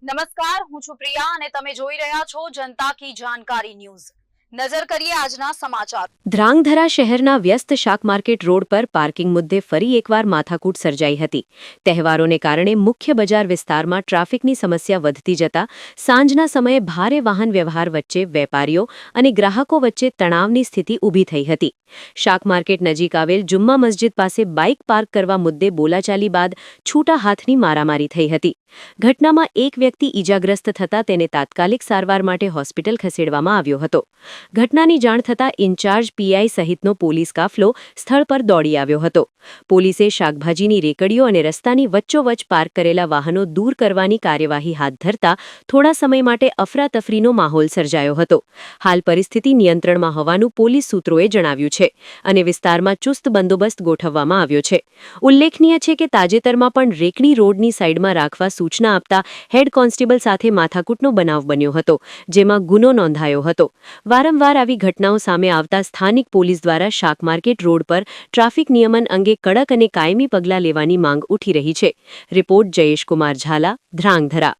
નમસ્કાર, હું છું પ્રિયા અને તમે જોઈ રહ્યા છો જનતા કી જાણકારી ન્યૂઝ। નજર કરીએ આજના સમાચાર। ધ્રાંગધ્રા શહેરના વ્યસ્ત શાક માર્કેટ રોડ પર પાર્કિંગ મુદ્દે ફરી એકવાર માથાકૂટ સર્જાઈ હતી। તહેવારોને કારણે મુખ્ય બજાર વિસ્તારમાં ટ્રાફિકની સમસ્યા વધતી જતા સાંજના સમયે ભારે વાહન વ્યવહાર વચ્ચે વેપારીઓ અને ગ્રાહકો વચ્ચે તણાવની સ્થિતિ ઊભી થઈ હતી। શાક માર્કેટ નજીક આવેલ જુમ્મા મસ્જિદ પાસે બાઇક પાર્ક કરવા મુદ્દે બોલાચાલી બાદ છૂટા હાથની મારામારી થઈ હતી। ઘટનામાં એક વ્યક્તિ ઈજાગ્રસ્ત થતા તેને તાત્કાલિક સારવાર માટે હોસ્પિટલ ખસેડવામાં આવ્યો હતો। ઘટનાની જાણ થતાં ઇન્ચાર્જ પીઆઈ સહિતનો પોલીસ કાફલો સ્થળ પર દોડી આવ્યો હતો। પોલીસે શાકભાજીની રેકડીઓ અને રસ્તાની વચ્ચોવચ્ચ પાર્ક કરેલા વાહનો દૂર કરવાની કાર્યવાહી હાથ ધરતા થોડા સમય માટે અફરાતફરીનો માહોલ સર્જાયો હતો। હાલ પરિસ્થિતિ નિયંત્રણમાં હોવાનું પોલીસ સૂત્રોએ જણાવ્યું છે અને વિસ્તારમાં ચુસ્ત બંદોબસ્ત ગોઠવવામાં આવ્યો છે। ઉલ્લેખનીય છે કે તાજેતરમાં પણ રેકડી રોડની સાઇડમાં રાખવા સૂચના આપતા હેડ કોન્સ્ટેબલ સાથે માથાકૂટનો બનાવ બન્યો હતો, જેમાં ગુનો નોંધાયો હતો। વારંવાર આવી ઘટનાઓ સામે આવતા સ્થાનિક પોલીસ દ્વારા શાક માર્કેટ રોડ પર ટ્રાફિક નિયમન અંગે કડક અને કાયમી પગલાં લેવાની માંગ ઉઠી રહી છે। રિપોર્ટ જયેશ કુમાર ઝાલા, ધ્રાંગધ્રા।